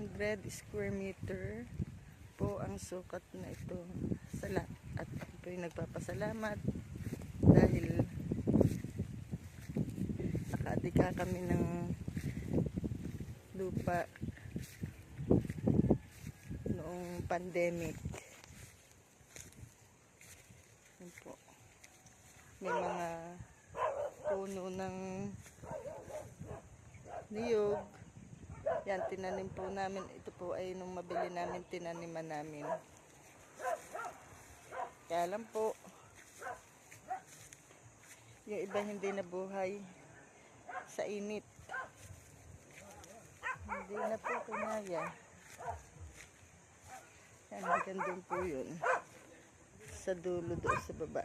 600 square meter po ang sukat na ito sa lot. At ako po yung nagpapasalamat dahil nakadika kami ng lupa noong pandemic. Yan po. May mga puno ng niyog. Yan, tinanim po namin. Ito po ay nung mabili namin, tinaniman namin. Kaya lang po, yung iba hindi nabuhay sa init. Hindi na po kinaya. Yan, hanggang doon po yun. Sa dulo doon sa baba.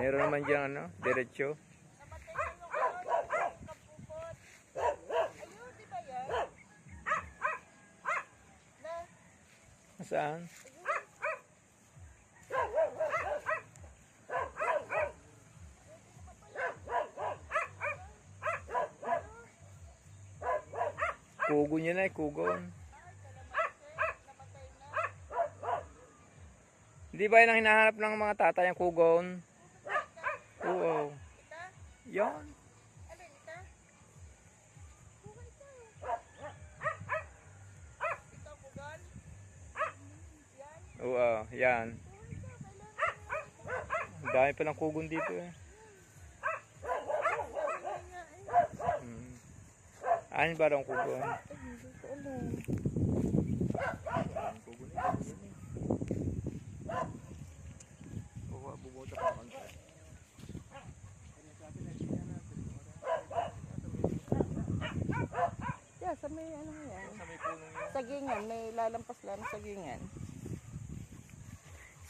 Meron naman dyan ano, diretso. Namatay na yung kapupot. Ayun, di ba yan? Na, Saan? Kugon yun ay, kugon. namatay na. Hindi ba yun ang hinahanap ng mga tatay ang kugon? Oo. Ita? Yan. Alin, ita? Buka ita. Ito, bugal? Yan? Oo, yan. Buka ita, kailangan. Ang dami palang kugon dito eh. Kailangan nga eh. Anin ba ang kugon? Ay, hindi ko alam. Yeah, sa may ano yan. Sagingan, may lalampas lang sagingan.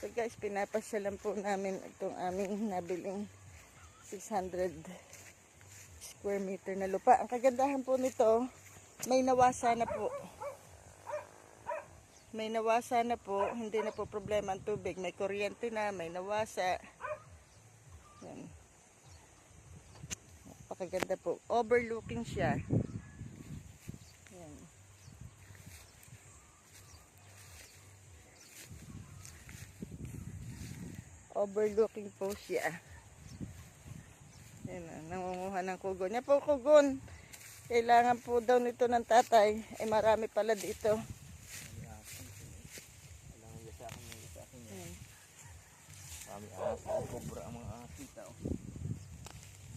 So guys, pinapasyalan po namin itong aming nabiling 600 square meter na lupa. Ang kagandahan po nito, may nawasa na po. May nawasa na po, hindi na po problema ang tubig. May kuryente na, may nawasa. Yan. Napakaganda po. Overlooking siya. Yan. Overlooking po siya. Yan, nangunguha ng kugon. Yan po kugon. Kailangan po daw nito ng tatay. Ay marami pala dito. Kami aso, kubra ang mga asita.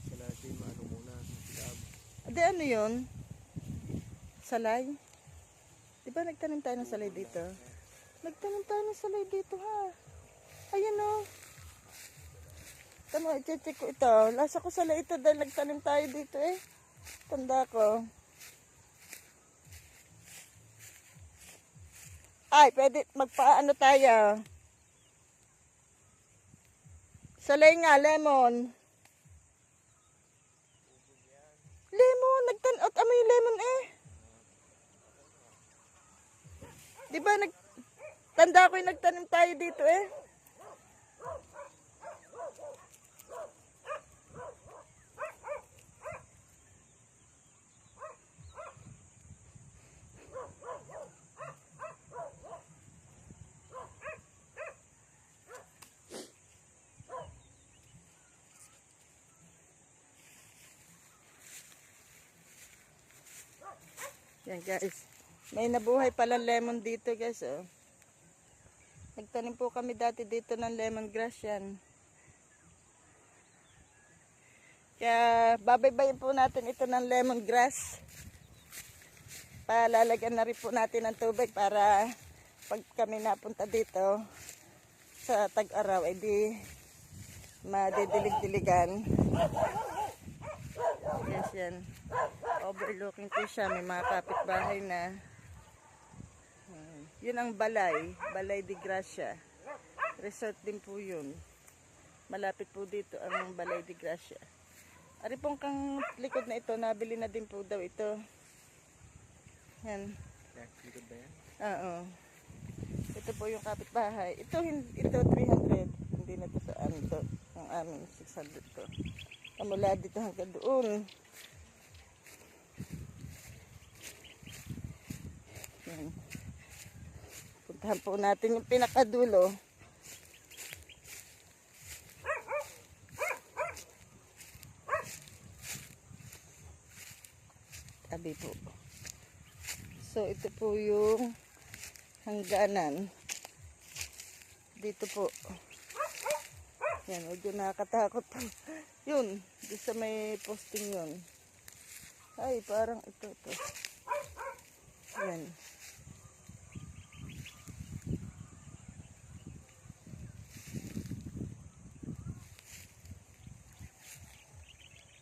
Kailangan natin maano muna. Ade, ano yun? Salay? Di ba nagtanim tayo ng salay dito? Nagtanim tayo ng salay dito ha. Ayan o. Tama, i-check ko ito. Lasa ko salay ito dahil nagtanim tayo dito eh. Tanda ko. Ay, pwede magpaano tayo. Salay nga, lemon. Lemon, nagtanot amoy lemon eh. Di ba tanda ko yung nagtanim tayo dito eh. Yan guys. May nabuhay pala lemon dito guys oh. Nagtanim po kami dati dito ng lemongrass yan. Kaya babaybayin po natin ito ng lemongrass. Palalagyan na rin po natin ng tubig para pag kami napunta dito sa tag-araw, ay di madidilig-diligan. Yes, yan. Overlooking po siya. May mga kapitbahay na. Yun ang Balay de Gracia. Resort din po yun. Malapit po dito ang Balay de Gracia. Ari pong kang likod na ito, nabili na din po daw ito. Yan. Yan, likod ba yan? Oo. Ito po yung kapitbahay. Ito 300. Hindi na to ang aming 600 to. Mula dito hanggang doon. Yan. Puntahan po natin yung pinakadulo. Tabi po. So, ito po yung hangganan. Dito po. Yan, medyo nakakatakot po. Yun, di sa may posting yun. Ay, parang ito. Yan.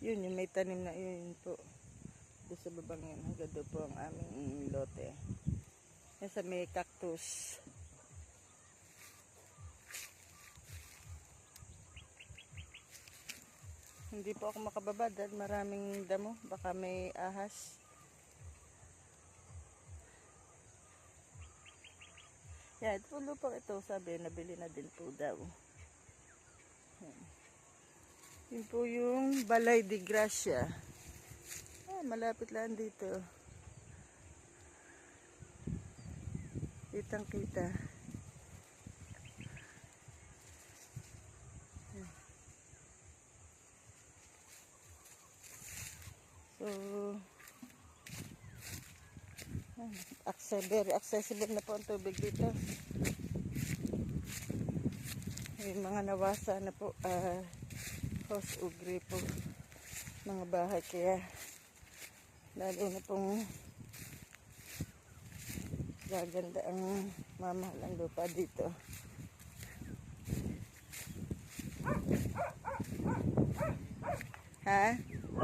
Yun, yung may tanim na yun po. Doon sa babang yan, hanggang doon po ang aming lote. Yan sa may cactus. Hindi po ako makababa dahil maraming damo. Baka may ahas. Yan, ito po lupang ito. Sabi, nabili na din po daw. Yan. Yun po yung Balay de Gracia. Malapit lang dito. Kitang kita. So, very accessible na po ang tubig dito. May mga nawasa na po, house ugri po, mga bahay, kaya lalo na pong gaganda ang mamahal ang lupa dito. Ha?